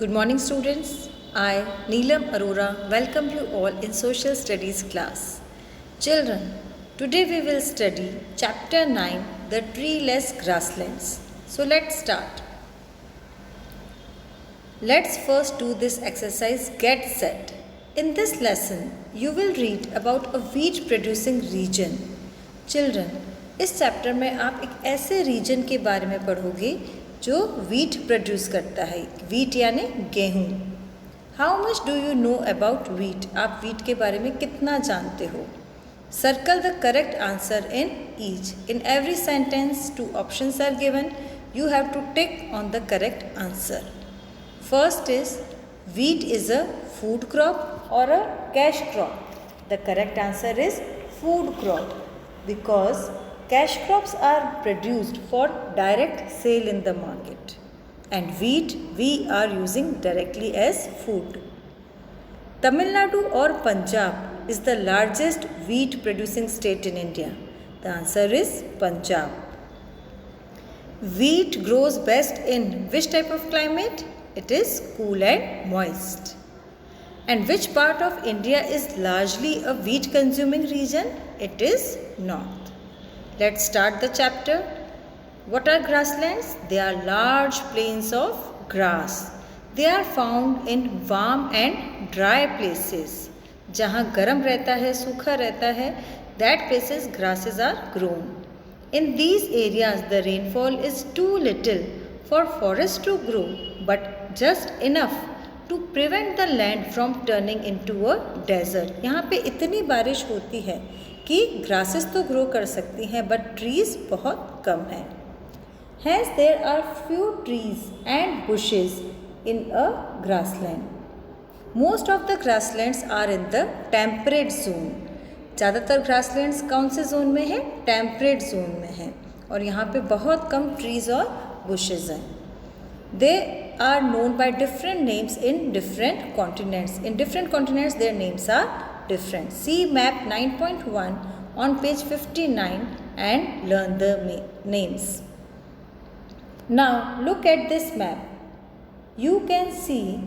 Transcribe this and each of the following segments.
Good morning, students. I, Neelam Arora, welcome you all in Social Studies class. Children, today we will study Chapter 9, The Treeless Grasslands. So let's start. Let's first do this exercise Get Set. In this lesson, you will read about a wheat producing region. Children, इस chapter में आप एक ऐसे reason के बारे में पढ़ोगे जो वीट प्रोड्यूस करता है. वीट यानी गेहूँ. How much do you know about wheat? आप वीट के बारे में कितना जानते हो? Circle the correct answer in each. In every sentence 2 options are given. You have to tick on the correct answer. First is wheat is a food crop or a cash crop? The correct answer is food crop because cash crops are produced for direct sale in the market and wheat we are using directly as food. Tamil Nadu or Punjab is the largest wheat producing state in India. The answer is Punjab. Wheat grows best in which type of climate? It is cool and moist. And which part of India is largely a wheat consuming region? It is north. Let's start the chapter. What are grasslands? They are large plains of grass. They are found in warm and dry places. जहाँ गर्म रहता है, सूखा रहता है, that places grasses are grown. In these areas, the rainfall is too little for forests to grow, but just enough to prevent the land from turning into a desert. यहाँ पे इतनी बारिश होती है कि ग्रासेस तो ग्रो कर सकती हैं बट ट्रीज बहुत कम हैं. Hence there are few trees and bushes in a grassland. Most of the grasslands are in the temperate zone. ज़्यादातर ग्रासलैंड्स कौन से जोन में है? टेम्परेट जोन में है और यहाँ पे बहुत कम ट्रीज और bushes हैं. They are known by different names in different continents. In different continents, their names are different. See map 9.1 on page 59 and learn the names. Now look at this map. You can see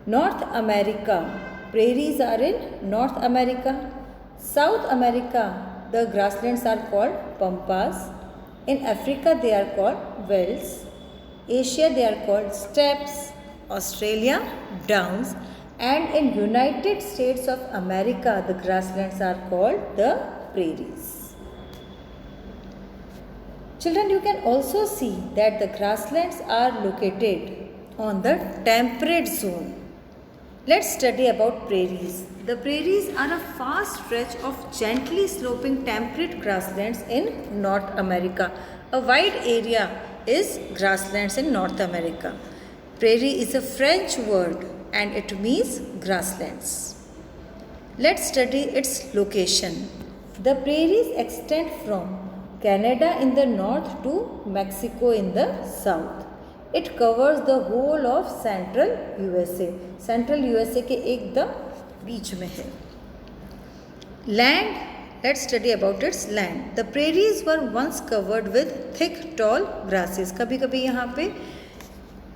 North America. Prairies are in North America. South America, the grasslands are called pampas. In Africa, they are called velds. Asia, they are called steppes. Australia, downs. And in United States of America, the grasslands are called the prairies. Children, you can also see that the grasslands are located on the temperate zone. Let's study about prairies. The prairies are a vast stretch of gently sloping temperate grasslands in North America. A wide area is grasslands in North America. Prairie is a French word and it means grasslands. Let's study its location. The prairies extend from Canada in the north to Mexico in the south. It covers the whole of central USA. Central USA के एकदम बीच में है. Land. Let's study about its land. The prairies were once covered with thick, tall grasses. कभी कभी यहाँ पे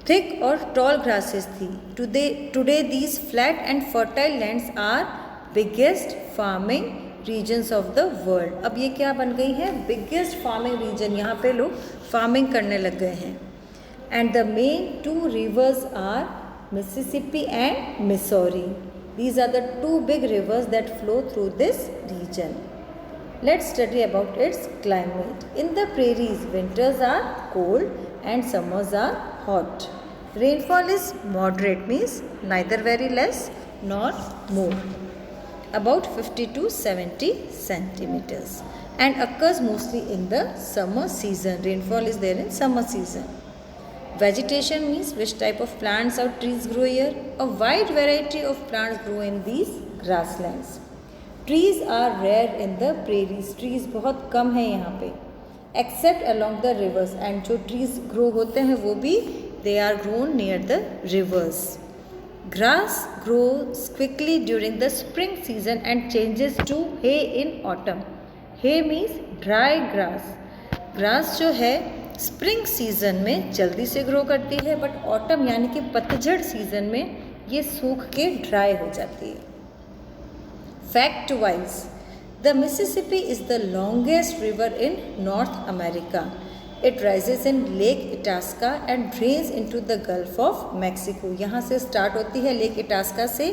thick और tall grasses थी. Today these flat and fertile lands are biggest farming regions of the world. अब ये क्या बन गई है? Biggest farming region. यहाँ पे लोग farming करने लग गए हैं. And the main 2 rivers are Mississippi and Missouri. These are the 2 big rivers that flow through this region. Let's study about its climate. In the prairies, winters are cold and summers are hot. Rainfall is moderate, means neither very less nor more, about 50 to 70 centimeters, and occurs mostly in the summer season. Rainfall is there in summer season. Vegetation means which type of plants or trees grow here. A wide variety of plants grow in these grasslands. Trees are rare in the prairies. Trees बहुत कम है यहाँ पे. Except along the rivers. And जो trees grow होते हैं वो भी they are grown near the rivers. Grass grows quickly during the spring season and changes to hay in autumn. Hay means dry grass. Grass जो है spring season में जल्दी से ग्रो करती है, बट ऑटम यानी कि पतझड़ सीजन में ये सूख के ड्राई हो जाती है। Fact wise, the Mississippi is the longest river in North America. It rises in Lake Itasca and drains into the Gulf of Mexico. यहाँ से स्टार्ट होती है लेक इटास्का से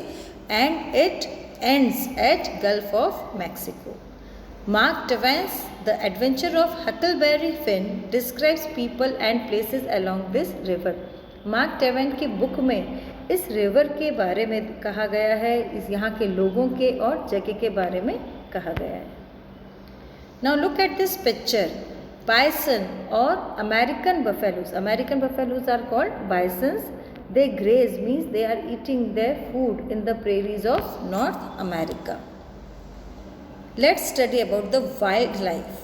and it ends at Gulf of Mexico. Mark Twain's the Adventure of Huckleberry Finn describes people and places along this river. Mark Twain की book में इस river के बारे में कहा गया है, इस यहाँ के लोगों के और जगह के बारे में कहा गया है। Now look at this picture. Bison or American buffaloes. American buffaloes are called bisons. They graze, means they are eating their food in the prairies of North America. Let's study about the wildlife.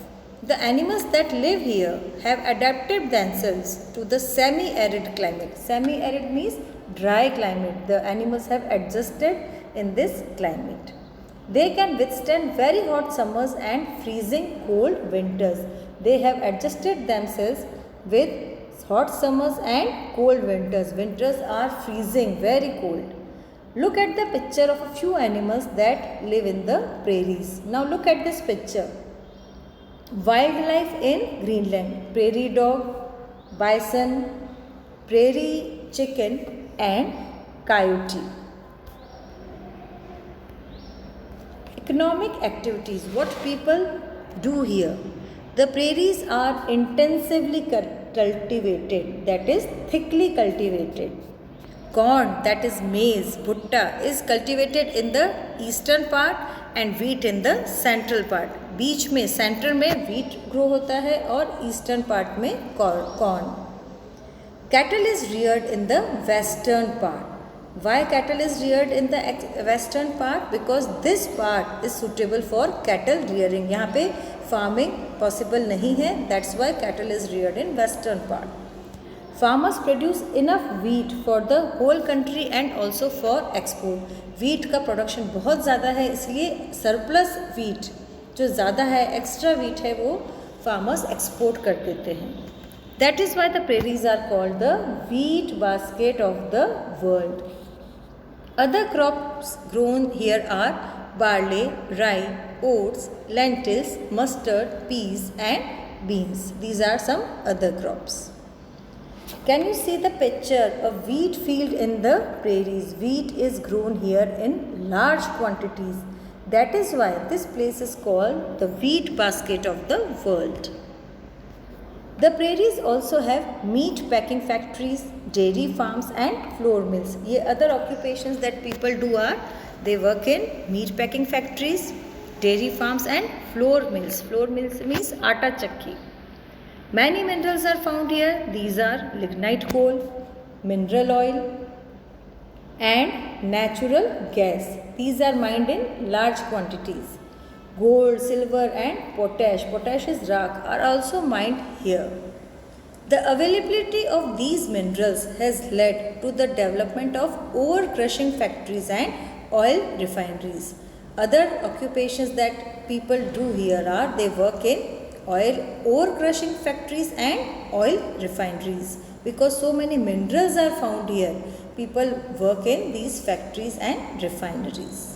The animals that live here have adapted themselves to the semi-arid climate. Semi-arid means dry climate. The animals have adjusted in this climate. They can withstand very hot summers and freezing cold winters. They have adjusted themselves with hot summers and cold winters. Winters are freezing, very cold. Look at the picture of a few animals that live in the prairies. Now look at this picture. Wildlife in Greenland. Prairie dog, bison, prairie chicken and coyote. Economic activities. What people do here. The prairies are intensively cultivated, that is thickly cultivated. Corn, that is maize, bhutta, is cultivated in the eastern part and wheat in the central part. बीच में centre में wheat grow होता है और eastern part में corn. Cattle is reared in the western part. Why cattle is reared in the western part? Because this part is suitable for cattle rearing. यहाँ पे farming possible नहीं है. That's why cattle is reared in western part. Farmers produce enough wheat for the whole country and also for export. Wheat का production बहुत ज़्यादा है, इसलिए surplus wheat जो ज़्यादा है, extra wheat है, वो farmers export कर देते हैं. That is why the prairies are called the wheat basket of the world. Other crops grown here are barley, rye, oats, lentils, mustard, peas and beans. These are some other crops. Can you see the picture of wheat field in the prairies? Wheat is grown here in large quantities. That is why this place is called the wheat basket of the world. The prairies also have meat packing factories, dairy farms and flour mills. ये other occupations that people do are they work in meat packing factories, dairy farms and flour mills. Flour mills means आटा चक्की. Many minerals are found here. These are lignite coal, mineral oil and natural gas. These are mined in large quantities. Gold, silver and potash is rock, are also mined here. The availability of these minerals has led to the development of ore crushing factories and oil refineries. Other occupations that people do here are they work in ore crushing factories and oil refineries. Because so many minerals are found here, people work in these factories and refineries.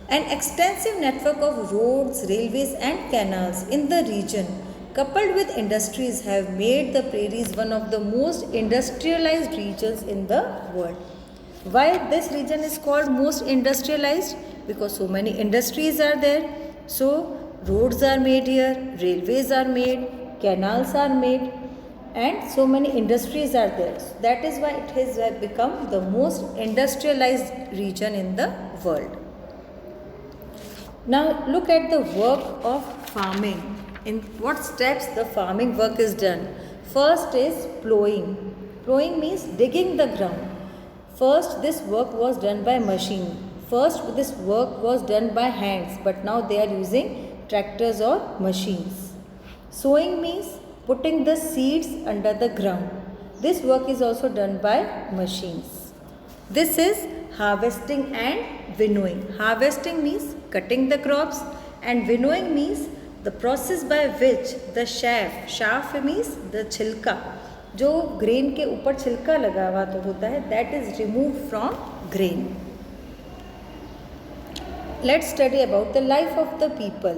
An extensive network of roads, railways and canals in the region coupled with industries have made the prairies one of the most industrialized regions in the world. Why this region is called most industrialized? Because so many industries are there. So roads are made here, railways are made, canals are made and so many industries are there. So that is why it has become the most industrialized region in the world. Now look at the work of farming. In what steps the farming work is done. First is plowing. Plowing means digging the ground. First this work was done by machine. First this work was done by hands, but now they are using tractors or machines. Sowing means putting the seeds under the ground. This work is also done by machines. This is harvesting and winnowing. Harvesting means cutting the crops and winnowing means the process by which the shaft means the छिलका, जो grain के ऊपर छिलका लगा हुआ तो होता है, that is remove from grain. Let's study about the life of the people.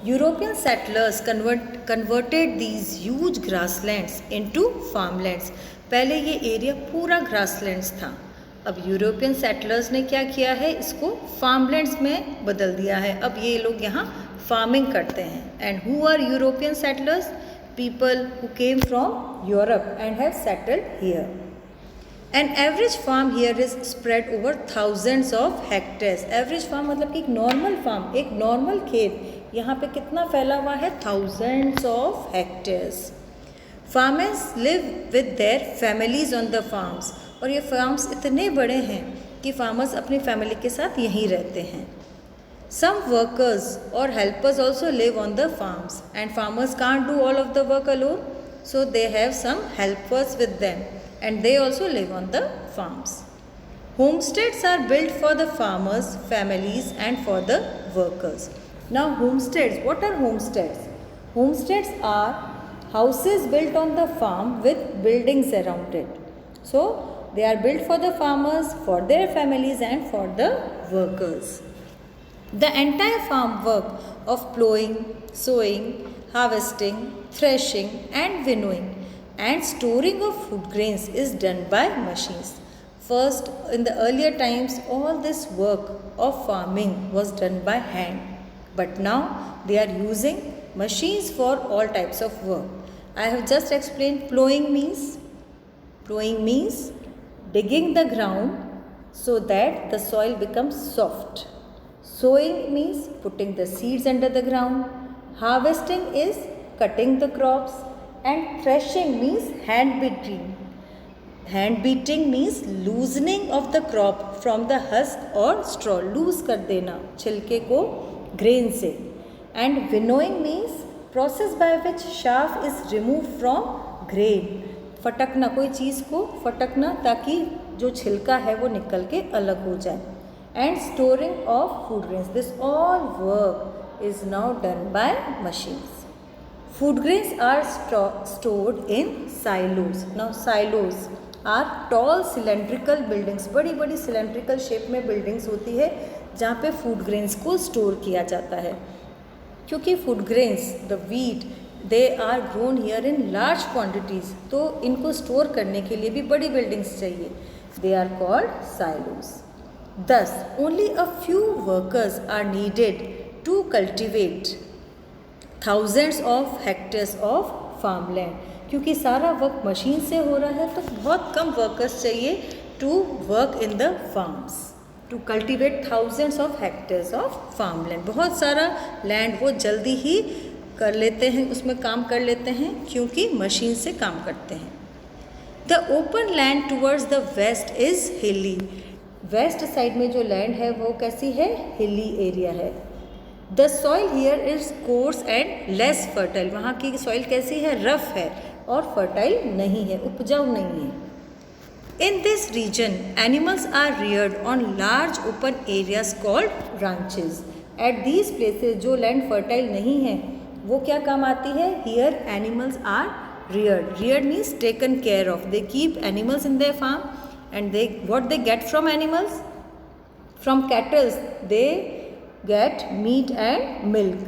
European settlers converted these huge grasslands into farmlands. पहले ये एरिया पूरा grasslands था. अब यूरोपियन सेटलर्स ने क्या किया है, इसको फार्मलैंड्स में बदल दिया है. अब ये लोग यहाँ फार्मिंग करते हैं. And who are European settlers? People who came from Europe and have settled here. An average farm here is spread over thousands of hectares. Average farm मतलब कि एक नॉर्मल फार्म, एक नॉर्मल खेत यहाँ पे कितना फैला हुआ है, thousands of hectares. Farmers live with their families on the farms. और ये फार्म्स इतने बड़े हैं कि फार्मर्स अपनी फैमिली के साथ यहीं रहते हैं. सम वर्कर्स और helpers also live on the farms and farmers can't do all of the work alone, so they have some helpers with them and they also live on the farms. Homesteads are built for the farmers, families and for the workers. Now homesteads, what are homesteads? Homesteads are houses built on the farm with buildings around it. So they are built for the farmers, for their families and for the workers. The entire farm work of plowing, sowing, harvesting, threshing and winnowing and storing of food grains is done by machines. First, in the earlier times, all this work of farming was done by hand. But now they are using machines for all types of work. I have just explained plowing means digging the ground so that the soil becomes soft. Sowing means putting the seeds under the ground. Harvesting is cutting the crops. And threshing means hand beating. Hand beating means loosening of the crop from the husk or straw. Loose कर देना छिलके को grain से. And winnowing means process by which chaff is removed from grain. फटकना, कोई चीज़ को फटकना ताकि जो छिलका है वो निकल के अलग हो जाए. And storing of food grains. This all work is now done by machines. Food grains are stored in silos. Now silos are tall cylindrical buildings. बड़ी बड़ी cylindrical shape में buildings होती है जहाँ पे food grains को store किया जाता है. क्योंकि food grains, the wheat, they are grown here in large quantities. तो इनको store करने के लिए भी बड़ी buildings चाहिए. They are called silos. Thus, only a few workers are needed to cultivate thousands of hectares of farmland. क्योंकि सारा वर्क मशीन से हो रहा है तो बहुत कम वर्कर्स चाहिए to work in the farms, to cultivate thousands of hectares of farmland. बहुत सारा लैंड वो जल्दी ही कर लेते हैं, उसमें काम कर लेते हैं क्योंकि मशीन से काम करते हैं. The open land towards the west is hilly. West side में जो लैंड है वो कैसी है, हिली एरिया है. The soil here is course and less fertile. वहाँ की सॉइल कैसी है, रफ है और फर्टाइल नहीं है, उपजाऊ नहीं है. In this region animals are reared on large open areas called ranches. At these places जो लैंड फर्टाइल नहीं है वो क्या काम आती है, here animals are reared. Reared means taken care of. They keep animals in their farm and they what they get from animals, from cattles they get meat and milk.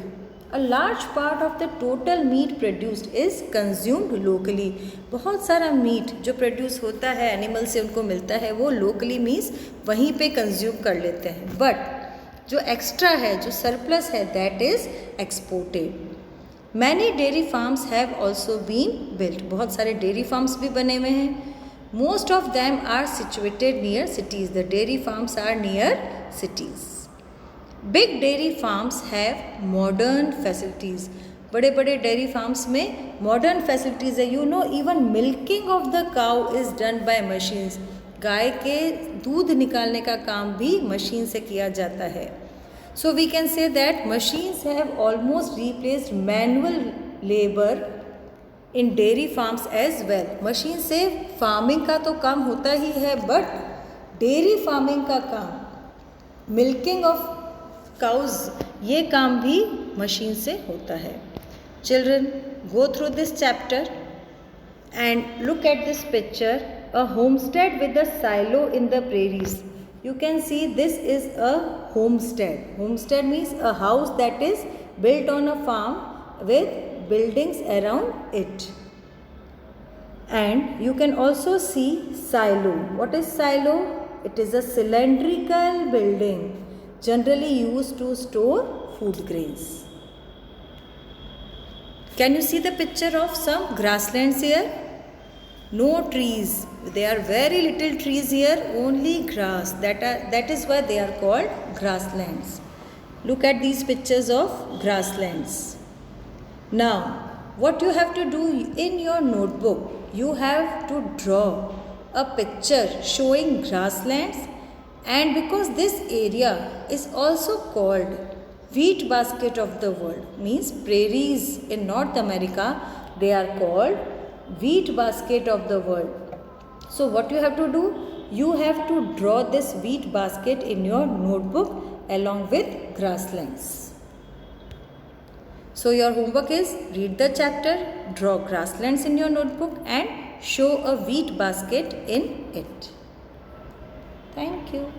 A large part of the total meat produced is consumed locally. बहुत सारा meet जो produce होता है animal से उनको मिलता है वो लोकली मीन्स वहीं पे कंज्यूम कर लेते हैं. बट जो एक्स्ट्रा है, जो सरप्लस है, that is exported. Many dairy farms have also been built. बहुत सारे डेयरी फार्म्स भी बने हुए हैं. Most of them are situated near cities. The dairy farms are near cities. Big dairy farms have modern facilities. बड़े बड़े dairy farms में modern facilities है. You know even milking of the cow is done by machines. गाय के दूध निकालने का काम भी मशीन से किया जाता है. So we can say that machines have almost replaced manual labour in dairy farms as well. Machine से फार्मिंग का तो काम होता ही है बट डेयरी फार्मिंग का काम, मिल्किंग ऑफ काउज, ये काम भी मशीन से होता है. Children, go through this chapter and look at this picture. A homestead with a silo in the prairies. You can see this is a homestead. Homestead means a house that is built on a farm with buildings around it. And you can also see silo. What is silo? It is a cylindrical building generally used to store food grains. Can you see the picture of some grasslands here? No trees. There are very little trees here, only grass. That is why they are called grasslands. Look at these pictures of grasslands. Now, what you have to do in your notebook, you have to draw a picture showing grasslands, and because this area is also called wheat basket of the world, means prairies in North America, they are called wheat basket of the world. So what you have to do? You have to draw this wheat basket in your notebook along with grasslands. So your homework is read the chapter, draw grasslands in your notebook and show a wheat basket in it. Thank you.